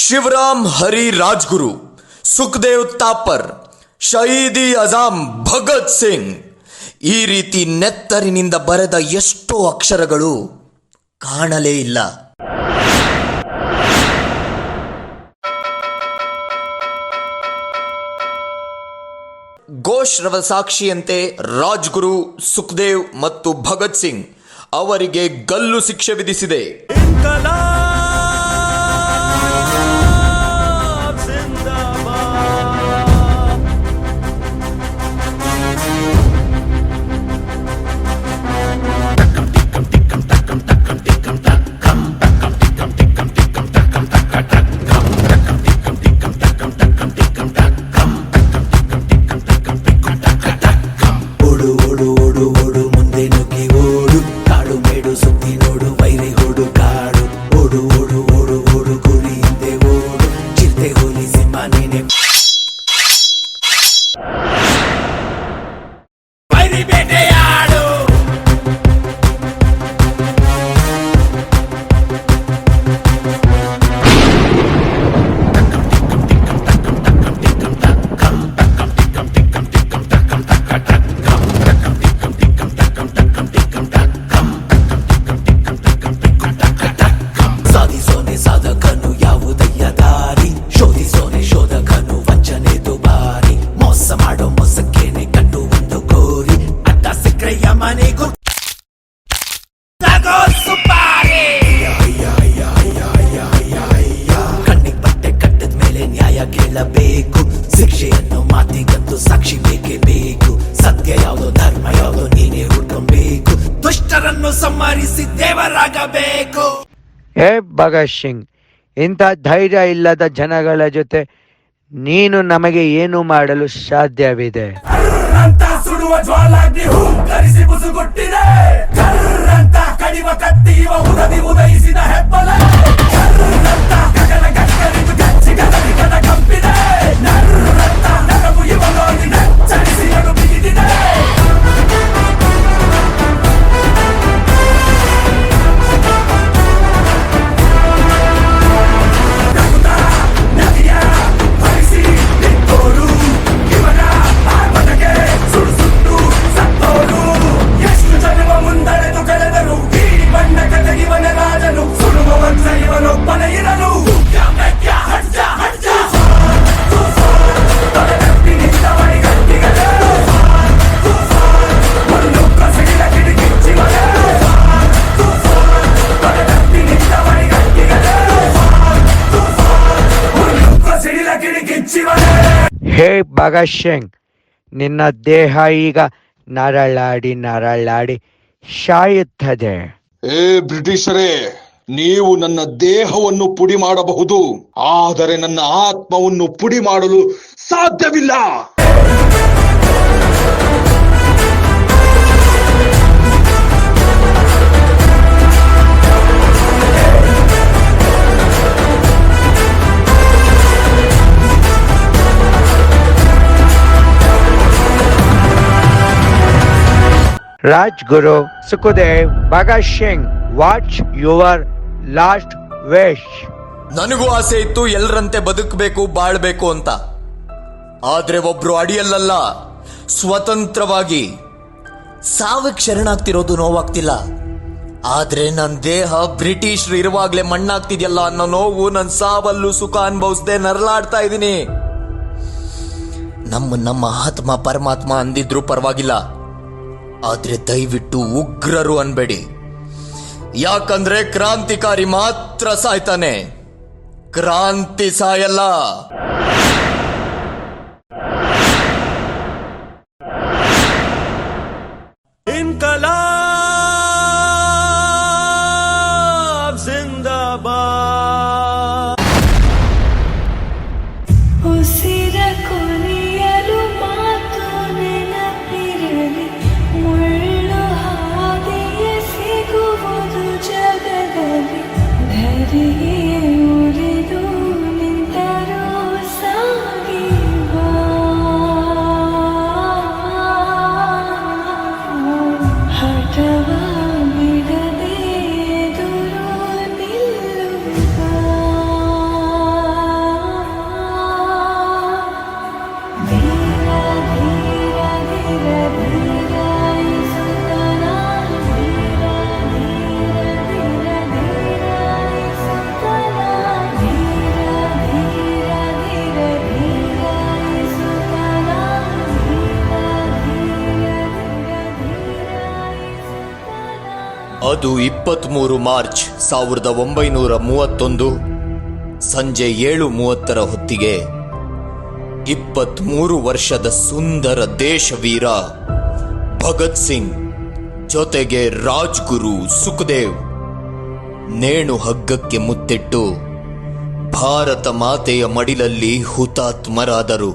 ಶಿವರಾಮ್ ಹರಿ ರಾಜ್ಗುರು, ಸುಖದೇವ್ ತಾಪರ್, ಶಹೀದಿ ಅಜಾಮ್ ಭಗತ್ ಸಿಂಗ್, ಈ ರೀತಿ ನೆತ್ತರಿನಿಂದ ಬರೆದ ಎಷ್ಟೋ ಅಕ್ಷರಗಳು ಕಾಣಲೇ ಇಲ್ಲ. ಘೋಷ್ ರವ ಸಾಕ್ಷಿಯಂತೆ ರಾಜ್ಗುರು, ಸುಖದೇವ್ ಮತ್ತು ಭಗತ್ ಸಿಂಗ್ ಅವರಿಗೆ ಗಲ್ಲು ಶಿಕ್ಷೆ ವಿಧಿಸಿದೆ. ಕೇಳಬೇಕು, ಶಿಕ್ಷೆಯನ್ನು ಮಾತಿಗಂತೂ ಸಾಕ್ಷಿ ಬೇಕೇ ಬೇಕು. ಸತ್ಯ ಯಾವುದು, ಧರ್ಮ ಯಾವುದು, ನೀನೇ ಹುಡ್ಕೊಬೇಕು. ದುಷ್ಟರನ್ನು ಸಂಹರಿಸಿ ದೇವರಾಗಬೇಕು. ಹೇ ಭಗತ್ ಸಿಂಗ್, ಇಂಥ ಧೈರ್ಯ ಇಲ್ಲದ ಜನಗಳ ಜೊತೆ ನೀನು ನಮಗೆ ಏನು ಮಾಡಲು ಸಾಧ್ಯವಿದೆ? ಸುಡುವ ಜ್ವಾಲಾಗ್ನಿ ಹೂಂಕರಿಸಿ ಬುಸುಗುಟ್ಟಿದೆ. ಕರ್ರಂತ ಕಡಿವ ಕತ್ತಿ ಇವ ಉದದಿ ಉದಯಿಸಿದ ಹೆಬ್ಬಲ. ಕರ್ರಂತ ಗಗನ ಗಕ್ಕರಿದು ಗಚ್ಚಿ ಗದರಿ ಗದ ಕಂಪಿದೆ. ನರ್ರಂತ ನಗವು ಇವ ನೋಡಿ ನಚ್ಚರಿಸಿ ನಡು ಬಿಗಿದಿದೆ. ಹೇ ಭಗತ್ ಸಿಂಗ್, ನಿನ್ನ ದೇಹ ಈಗ ನರಳಾಡಿ ಸಾಯುತ್ತದೆ. ಏ ಬ್ರಿಟಿಷರೇ, ನೀವು ನನ್ನ ದೇಹವನ್ನು ಪುಡಿ ಮಾಡಬಹುದು, ಆದರೆ ನನ್ನ ಆತ್ಮವನ್ನು ಪುಡಿ ಮಾಡಲು ಸಾಧ್ಯವಿಲ್ಲ. Rajguru, Sukhdev, Bhagat Singh, what's your last wish? ನನಗೂ ಆಸೆ ಇತ್ತು ಎಲ್ಲರಂತೆ ಬದುಕಬೇಕು, ಬಾಳ್ಬೇಕು ಅಂತ. ಆದ್ರೆ ಒಬ್ರು ಅಡಿಯಲ್ಲ, ಸ್ವತಂತ್ರವಾಗಿ ಸಾವಿಗೆ ಶರಣಾಗ್ತಿರೋದು ನೋವಾಗ್ತಿಲ್ಲ. ಆದ್ರೆ ನನ್ನ ದೇಹ ಬ್ರಿಟಿಷರು ಇರುವಾಗ್ಲೇ ಮಣ್ಣಾಗ್ತಿದ್ಯಲ್ಲ ಅನ್ನೋ ನೋವು ನನ್ನ ಸಾವಲ್ಲೂ ಸುಖ ಅನುಭವಿಸದೆ ನರಳಾಡ್ತಾ ಇದ್ದೀನಿ. ನಮ್ಮ ಆತ್ಮ ಪರಮಾತ್ಮ ಅಂದಿದ್ರು ಪರವಾಗಿಲ್ಲ, ಆದ್ರೆ ದಯವಿಟ್ಟು ಉಗ್ರರು ಅನ್ಬೇಡಿ. ಯಾಕಂದ್ರೆ ಕ್ರಾಂತಿಕಾರಿ ಮಾತ್ರ ಸಾಯ್ತಾನೆ, ಕ್ರಾಂತಿ ಸಾಯಲ್ಲ. ಇನ್ಕಲಾಬ್ ಜಿಂದಾಬಾದ್. ಉಸಿರ ಕೊನೆಯಲು ಮಾತು ನೆನಪಿರಲಿ, ಮುಳ್ಳು ಹಾದಿಯ ಸಿಗುವುದು ಜಗದಲ್ಲಿ. ಧರೆಯೇ ಉಳಿದು ನಿಂತರೂ ಸಾ ಅದು 23 ಮಾರ್ಚ್ 1931 ಸಂಜೆ 7:30 ಹೊತ್ತಿಗೆ 23 ವರ್ಷದ ಸುಂದರ ದೇಶವೀರ ಭಗತ್ ಸಿಂಗ್ ಜೊತೆಗೆ ರಾಜ್ಗುರು ಸುಖದೇವ್ ನೇಣು ಹಗ್ಗಕ್ಕೆ ಮುತ್ತಿಟ್ಟು ಭಾರತ ಮಾತೆಯ ಮಡಿಲಲ್ಲಿ ಹುತಾತ್ಮರಾದರು.